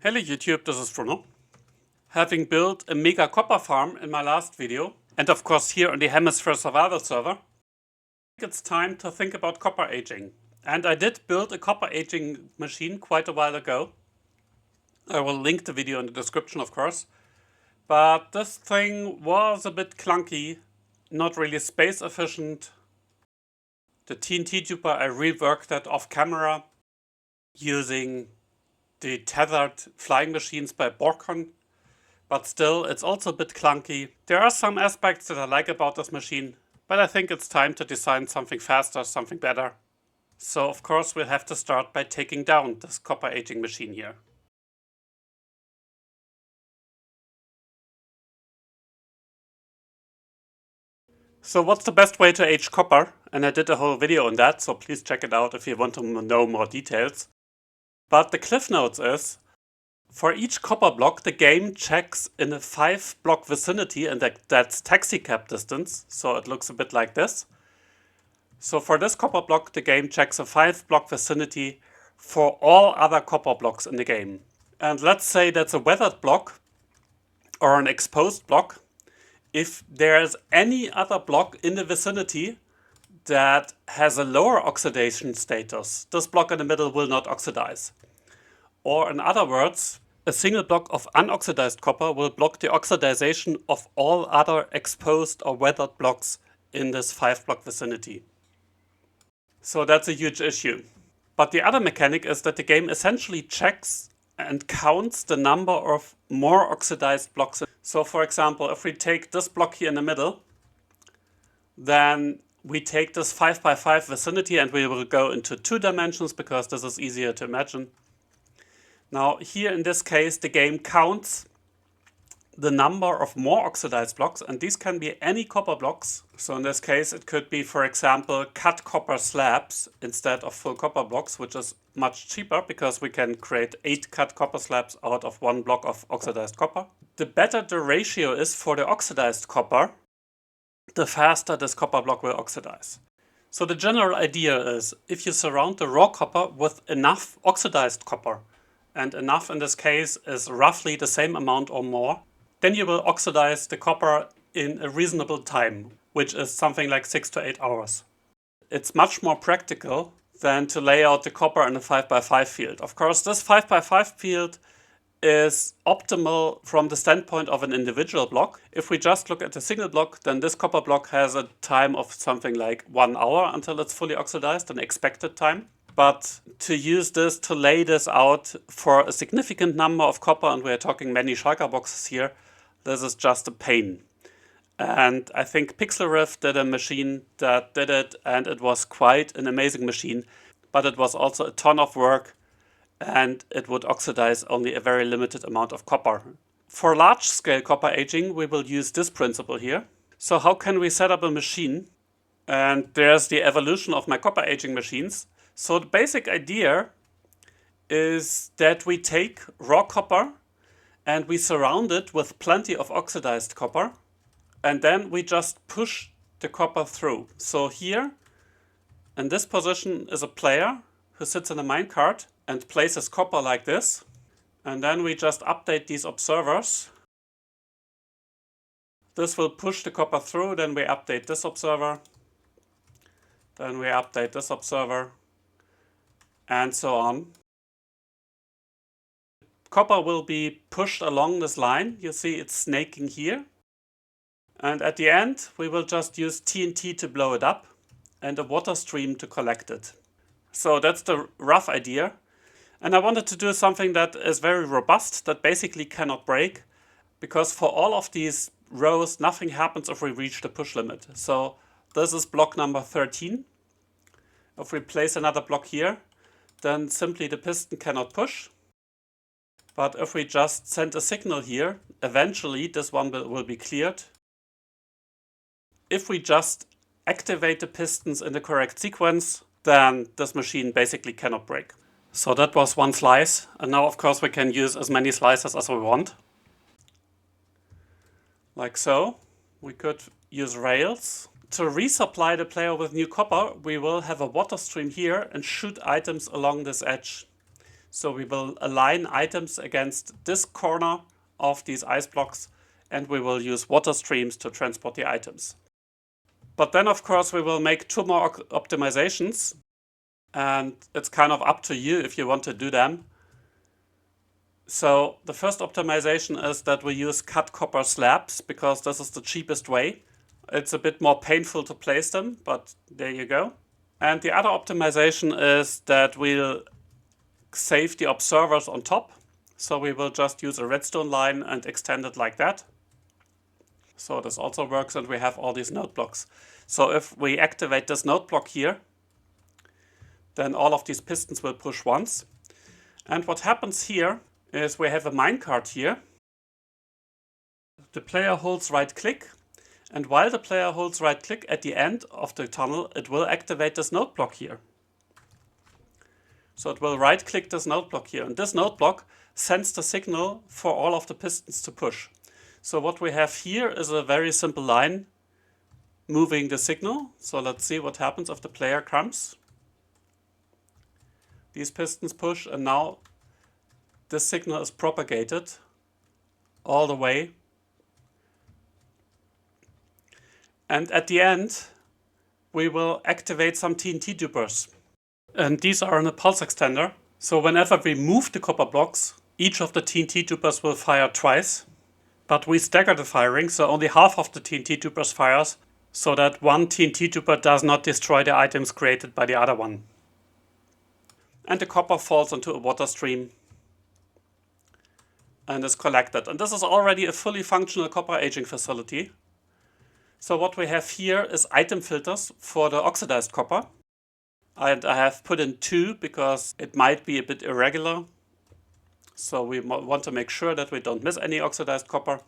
Hello YouTube, this is Bruno. Having built a mega copper farm in my last video, and of course here on the Hemisphere Survival server, I think it's time to think about copper aging. And I did build a copper aging machine quite a while ago. I will link the video in the description, of course. But this thing was a bit clunky, not really space efficient. The TNT duper, I reworked that off camera using the tethered flying machines by Borcon, but still it's also a bit clunky. There are some aspects that I like about this machine, but I think it's time to design something faster, something better. So of course we'll have to start by taking down this copper aging machine here. So what's the best way to age copper? And I did a whole video on that, so please check it out if you want to know more details. But the cliff notes is, for each copper block, the game checks in a 5 block vicinity, and that's taxi cab distance, so it looks a bit like this. So for this copper block, the game checks a 5 block vicinity for all other copper blocks in the game. And let's say that's a weathered block or an exposed block. If there's any other block in the vicinity that has a lower oxidation status, this block in the middle will not oxidize. Or in other words, a single block of unoxidized copper will block the oxidization of all other exposed or weathered blocks in this 5 block vicinity. So that's a huge issue. But the other mechanic is that the game essentially checks and counts the number of more oxidized blocks. So for example, if we take this block here in the middle, then we take this 5 by 5 vicinity and we will go into 2 dimensions because this is easier to imagine. Now here in this case the game counts the number of more oxidized blocks, and these can be any copper blocks. So in this case it could be, for example, cut copper slabs instead of full copper blocks, which is much cheaper because we can create 8 cut copper slabs out of 1 block of oxidized copper. The better the ratio is for the oxidized copper, the faster this copper block will oxidize. So the general idea is, if you surround the raw copper with enough oxidized copper, and enough in this case is roughly the same amount or more, then you will oxidize the copper in a reasonable time, which is something like 6 to 8 hours. It's much more practical than to lay out the copper in a 5 by 5 field. Of course, this 5 by 5 field is optimal from the standpoint of an individual block. If we just look at a single block, then this copper block has a time of something like 1 hour until it's fully oxidized, an expected time. But to use this, to lay this out for a significant number of copper, and we're talking many shulker boxes here, this is just a pain. And I think Pixel Riff did a machine that did it, and it was quite an amazing machine, but it was also a ton of work, and it would oxidize only a very limited amount of copper. For large-scale copper aging, we will use this principle here. So how can we set up a machine? And there's the evolution of my copper aging machines. So the basic idea is that we take raw copper and we surround it with plenty of oxidized copper, and then we just push the copper through. So here, in this position, is a player who sits in a minecart and places copper like this. And then we just update these observers. This will push the copper through, then we update this observer. Then we update this observer, and so on. Copper will be pushed along this line. You see it's snaking here. And at the end, we will just use TNT to blow it up and a water stream to collect it. So that's the rough idea. And I wanted to do something that is very robust, that basically cannot break, because for all of these rows, nothing happens if we reach the push limit. So this is block number 13. If we place another block here, then simply the piston cannot push. But if we just send a signal here, eventually this one will be cleared. If we just activate the pistons in the correct sequence, then this machine basically cannot break. So that was one slice, and now of course we can use as many slices as we want. Like so. We could use rails. To resupply the player with new copper, we will have a water stream here and shoot items along this edge. So we will align items against this corner of these ice blocks, and we will use water streams to transport the items. But then of course we will make two more optimizations, and it's kind of up to you if you want to do them. So the first optimization is that we use cut copper slabs, because this is the cheapest way. It's a bit more painful to place them, but there you go. And the other optimization is that we'll save the observers on top. So we will just use a redstone line and extend it like that. So this also works, and we have all these node blocks. So if we activate this node block here, then all of these pistons will push once. And what happens here is we have a minecart here. The player holds right click, and while the player holds right click at the end of the tunnel, it will activate this node block here. So it will right click this node block here, and this node block sends the signal for all of the pistons to push. So what we have here is a very simple line moving the signal. So let's see what happens if the player comes. These pistons push, and now this signal is propagated all the way. And at the end, we will activate some TNT dupers. And these are in a pulse extender. So whenever we move the copper blocks, each of the TNT dupers will fire twice. But we stagger the firing, so only half of the TNT dupers fires, so that one TNT duper does not destroy the items created by the other one. And the copper falls into a water stream and is collected. And this is already a fully functional copper aging facility. So what we have here is item filters for the oxidized copper. And I have put in 2 because it might be a bit irregular. So we want to make sure that we don't miss any oxidized copper.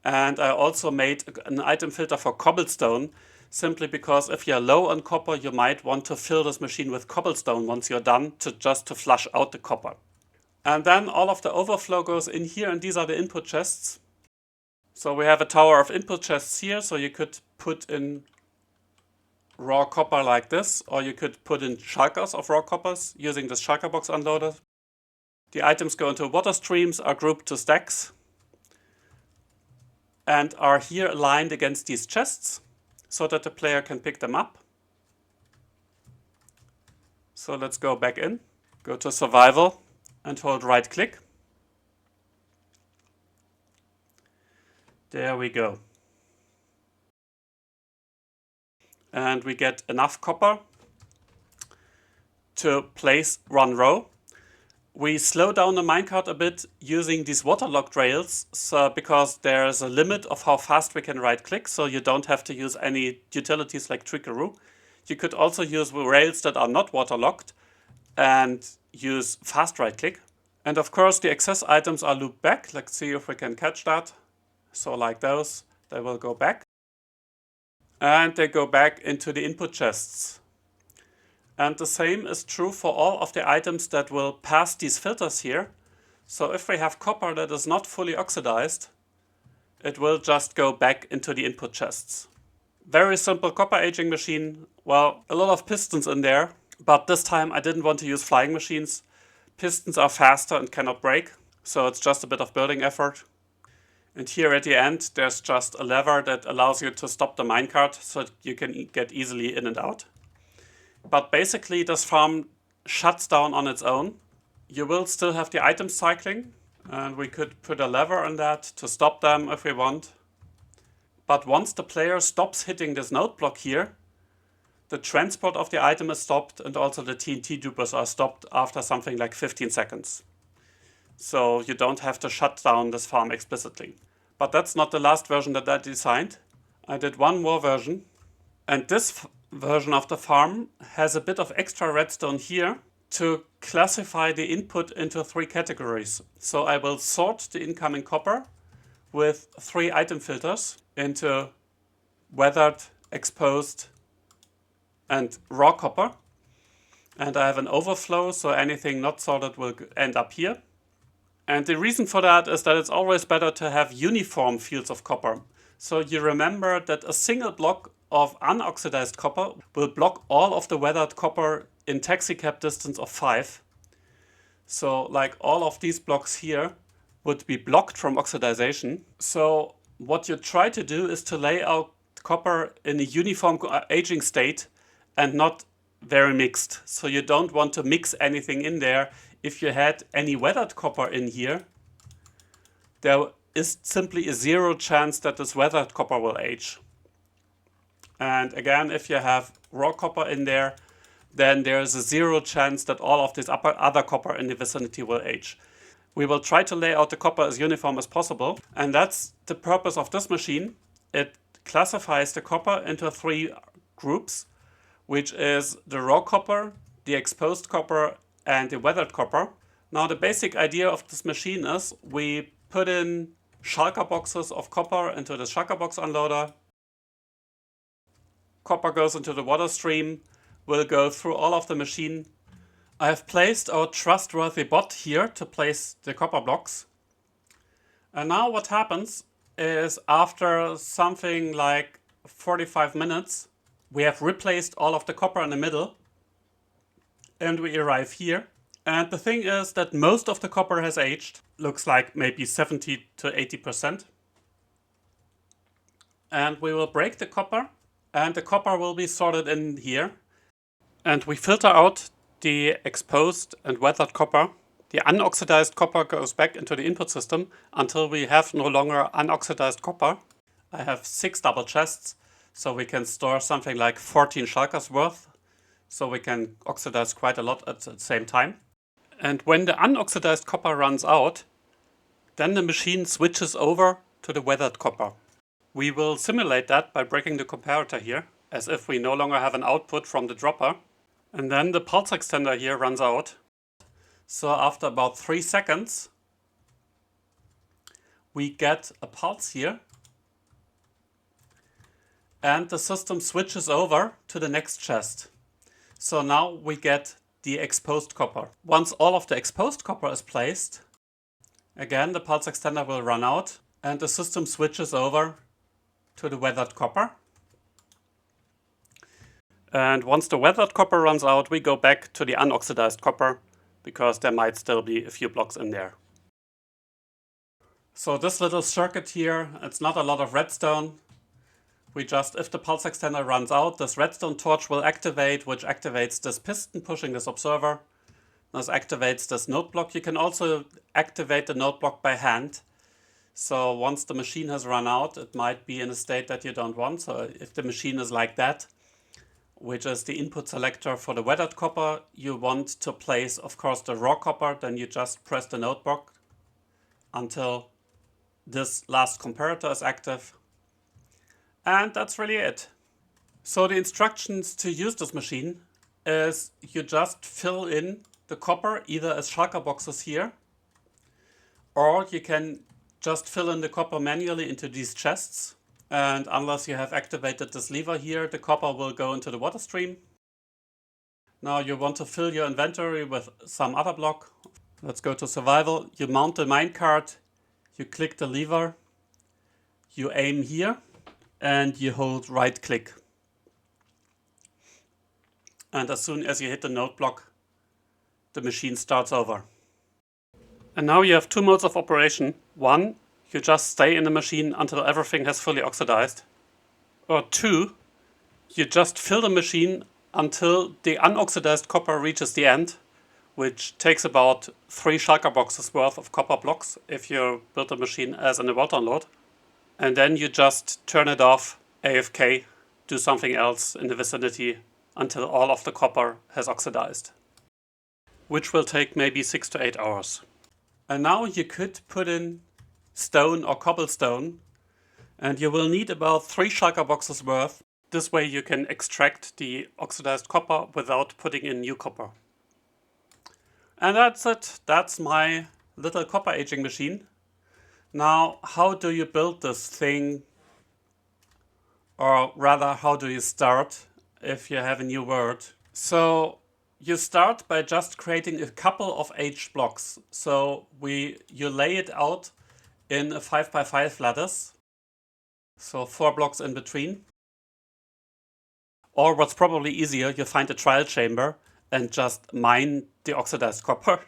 And I also made an item filter for cobblestone, simply because if you're low on copper, you might want to fill this machine with cobblestone once you're done, just to flush out the copper. And then all of the overflow goes in here, and these are the input chests. So we have a tower of input chests here, so you could put in raw copper like this, or you could put in shulkers of raw coppers using this shulker box unloader. The items go into water streams, are grouped to stacks, and are here aligned against these chests so that the player can pick them up. So let's go back in, go to survival and hold right click. There we go. And we get enough copper to place one row. We slow down the minecart a bit using these waterlogged rails, because there's a limit of how fast we can right click, so you don't have to use any utilities like Trickaroo. You could also use rails that are not waterlogged and use fast right click. And of course the excess items are looped back. Let's see if we can catch that. So like those, they will go back. And they go back into the input chests. And the same is true for all of the items that will pass these filters here. So if we have copper that is not fully oxidized, it will just go back into the input chests. Very simple copper aging machine. Well, a lot of pistons in there, but this time I didn't want to use flying machines. Pistons are faster and cannot break, so it's just a bit of building effort. And here at the end, there's just a lever that allows you to stop the minecart so you can get easily in and out. But basically this farm shuts down on its own. You will still have the items cycling, and we could put a lever on that to stop them if we want. But once the player stops hitting this node block here, the transport of the item is stopped, and also the TNT dupers are stopped after something like 15 seconds. So you don't have to shut down this farm explicitly. But that's not the last version that I designed. I did one more version, and this version of the farm has a bit of extra redstone here to classify the input into 3 categories. So I will sort the incoming copper with 3 item filters into weathered, exposed, and raw copper. And I have an overflow, so anything not sorted will end up here. And the reason for that is that it's always better to have uniform fields of copper. So you remember that a single block of unoxidized copper will block all of the weathered copper in taxicab distance of 5. So like all of these blocks here would be blocked from oxidization. So what you try to do is to lay out copper in a uniform aging state and not very mixed. So you don't want to mix anything in there. If you had any weathered copper in here, there is simply a 0 chance that this weathered copper will age. And again, if you have raw copper in there, then there is a 0 chance that all of this other copper in the vicinity will age. We will try to lay out the copper as uniform as possible, and that's the purpose of this machine. It classifies the copper into 3 groups, which is the raw copper, the exposed copper, and the weathered copper. Now the basic idea of this machine is we put in shulker boxes of copper into the shulker box unloader. Copper goes into the water stream, will go through all of the machine. I have placed our trustworthy bot here to place the copper blocks. And now what happens is after something like 45 minutes, we have replaced all of the copper in the middle and we arrive here. And the thing is that most of the copper has aged. Looks like maybe 70 to 80%. And we will break the copper and the copper will be sorted in here. And we filter out the exposed and weathered copper. The unoxidized copper goes back into the input system until we have no longer unoxidized copper. I have 6 double chests, so we can store something like 14 shulkers worth. So we can oxidize quite a lot at the same time. And when the unoxidized copper runs out, then the machine switches over to the weathered copper. We will simulate that by breaking the comparator here, as if we no longer have an output from the dropper. And then the pulse extender here runs out. So after about 3 seconds, we get a pulse here. And the system switches over to the next chest. So now we get the exposed copper. Once all of the exposed copper is placed, again the pulse extender will run out and the system switches over to the weathered copper. And once the weathered copper runs out, we go back to the unoxidized copper because there might still be a few blocks in there. So this little circuit here, it's not a lot of redstone. We just, if the pulse extender runs out, this redstone torch will activate, which activates this piston pushing this observer. This activates this node block. You can also activate the node block by hand. So once the machine has run out, it might be in a state that you don't want. So if the machine is like that, which is the input selector for the weathered copper, you want to place, of course, the raw copper, then you just press the node block until this last comparator is active. And that's really it. So the instructions to use this machine is you just fill in the copper either as shulker boxes here, or you can just fill in the copper manually into these chests. And unless you have activated this lever here, the copper will go into the water stream. Now you want to fill your inventory with some other block. Let's go to survival. You mount the minecart, you click the lever, you aim here, and you hold right click. And as soon as you hit the node block, the machine starts over. And now you have 2 modes of operation. One, you just stay in the machine until everything has fully oxidized. Or 2, you just fill the machine until the unoxidized copper reaches the end, which takes about 3 shulker boxes worth of copper blocks if you build the machine as in a vault unload. And then you just turn it off, AFK, do something else in the vicinity until all of the copper has oxidized, which will take maybe 6 to 8 hours. And now you could put in stone or cobblestone, and you will need about 3 shulker boxes worth. This way you can extract the oxidized copper without putting in new copper. And that's it. That's my little copper aging machine. Now, how do you build this thing? Or rather, how do you start if you have a new word? So you start by just creating a couple of aged blocks. So you lay it out in a 5x5 lattice. So 4 blocks in between. Or what's probably easier, you find a trial chamber and just mine the oxidized copper.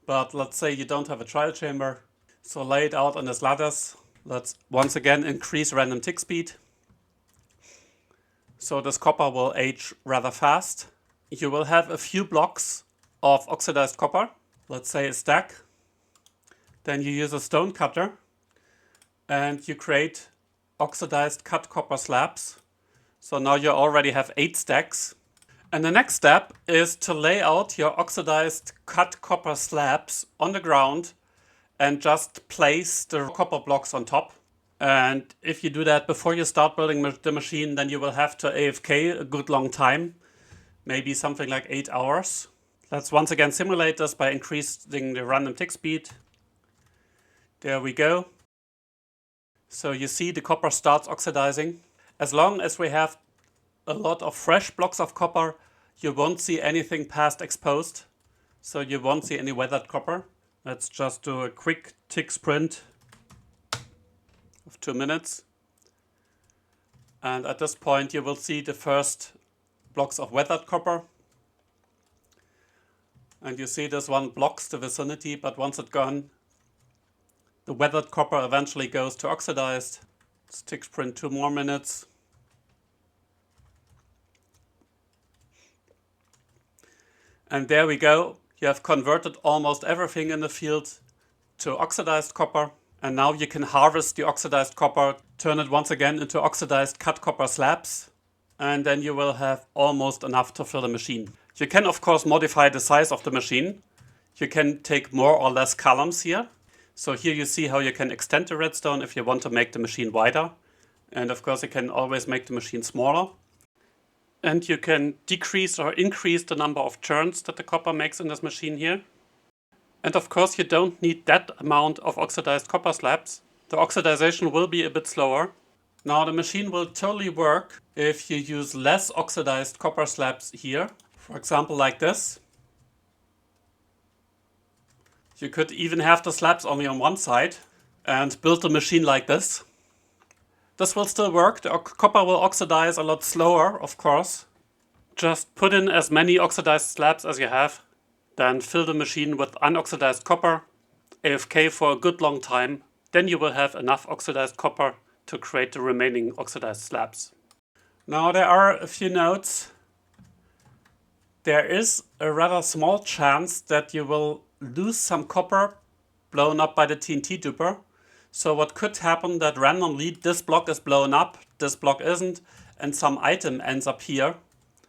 But let's say you don't have a trial chamber. So lay it out on this lattice. Let's once again increase random tick speed. So this copper will age rather fast. You will have a few blocks of oxidized copper. Let's say a stack. Then you use a stone cutter and you create oxidized cut copper slabs. So now you already have 8 stacks. And the next step is to lay out your oxidized cut copper slabs on the ground and just place the copper blocks on top. And if you do that before you start building the machine, then you will have to AFK a good long time, maybe something like 8 hours. Let's once again simulate this by increasing the random tick speed. There we go. So you see the copper starts oxidizing. As long as we have a lot of fresh blocks of copper, you won't see anything past exposed. So you won't see any weathered copper. Let's just do a quick tick sprint of 2 minutes. And at this point you will see the first blocks of weathered copper. And you see this one blocks the vicinity, but once it's gone, the weathered copper eventually goes to oxidized. Let's tick sprint 2 more minutes. And there we go. You have converted almost everything in the field to oxidized copper. And now you can harvest the oxidized copper, turn it once again into oxidized cut copper slabs. And then you will have almost enough to fill the machine. You can of course modify the size of the machine. You can take more or less columns here. So here you see how you can extend the redstone if you want to make the machine wider. And of course you can always make the machine smaller. And you can decrease or increase the number of turns that the copper makes in this machine here. And of course you don't need that amount of oxidized copper slabs. The oxidization will be a bit slower. Now the machine will totally work if you use less oxidized copper slabs here. For example like this. You could even have the slabs only on one side and build the machine like this. This will still work. The copper will oxidize a lot slower, of course. Just put in as many oxidized slabs as you have. Then fill the machine with unoxidized copper, AFK for a good long time. Then you will have enough oxidized copper to create the remaining oxidized slabs. Now there are a few notes. There is a rather small chance that you will lose some copper blown up by the TNT duper. So what could happen that randomly this block is blown up, this block isn't, and some item ends up here.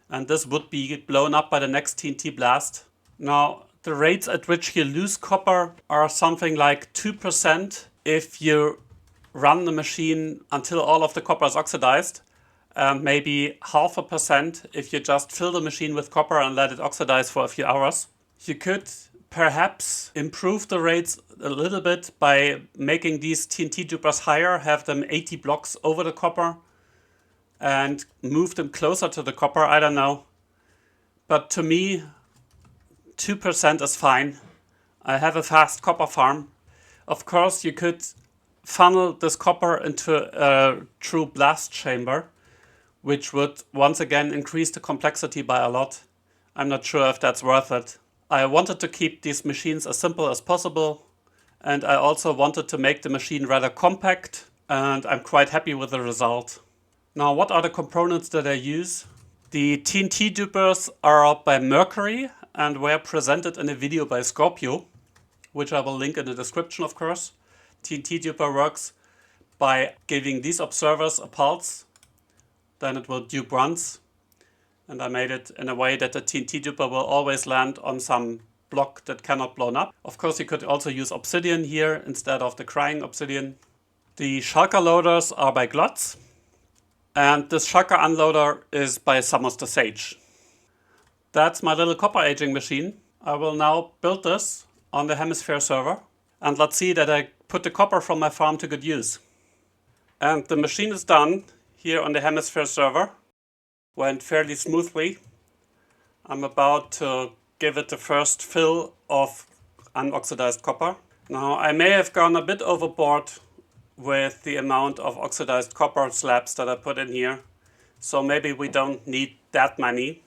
And this would be blown up by the next TNT blast. Now the rates at which you lose copper are something like 2% if you run the machine until all of the copper is oxidized. And maybe 0.5% if you just fill the machine with copper and let it oxidize for a few hours. You could perhaps improve the rates a little bit by making these TNT dupers higher, have them 80 blocks over the copper and move them closer to the copper, I don't know. But to me, 2% is fine. I have a fast copper farm. Of course, you could funnel this copper into a true blast chamber, which would once again increase the complexity by a lot. I'm not sure if that's worth it. I wanted to keep these machines as simple as possible, and I also wanted to make the machine rather compact, and I'm quite happy with the result. Now, what are the components that I use? The TNT dupers are by Mercury and were presented in a video by Scorpio, which I will link in the description, of course. TNT duper works by giving these observers a pulse, then it will dupe once. And I made it in a way that the TNT duper will always land on some block that cannot blown up. Of course, you could also use obsidian here instead of the crying obsidian. The shulker loaders are by Glotz. And this shulker unloader is by Summers the Sage. That's my little copper aging machine. I will now build this on the Hemisphere server. And let's see that I put the copper from my farm to good use. And the machine is done here on the Hemisphere server. Went fairly smoothly. I'm about to give it the first fill of unoxidized copper. Now I may have gone a bit overboard with the amount of oxidized copper slabs that I put in here. So maybe we don't need that many.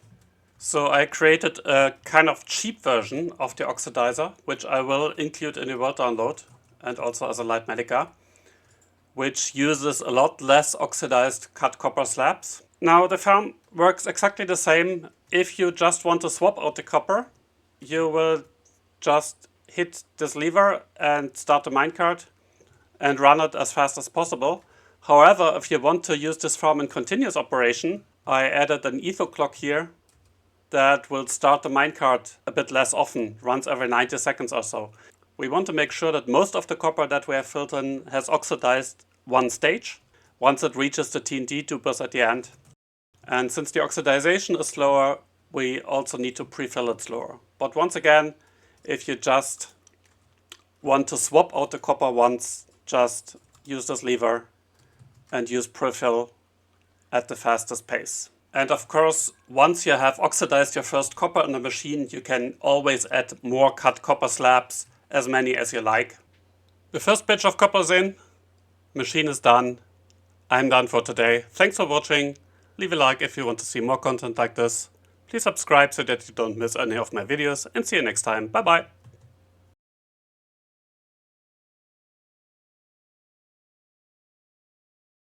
So I created a kind of cheap version of the oxidizer, which I will include in the world download and also as a light medica, which uses a lot less oxidized cut copper slabs. Now the farm works exactly the same. If you just want to swap out the copper, you will just hit this lever and start the minecart and run it as fast as possible. However, if you want to use this farm in continuous operation, I added an etho clock here that will start the minecart a bit less often, runs every 90 seconds or so. We want to make sure that most of the copper that we have filled in has oxidized one stage, once it reaches the TNT tubers at the end. And since the oxidization is slower, we also need to pre-fill it slower. But once again, if you just want to swap out the copper once, just use this lever and use pre-fill at the fastest pace. And of course, once you have oxidized your first copper in the machine, you can always add more cut copper slabs, as many as you like. The first batch of copper is in, machine is done, I'm done for today. Thanks for watching, leave a like if you want to see more content like this. Please subscribe so that you don't miss any of my videos, and see you next time. Bye bye!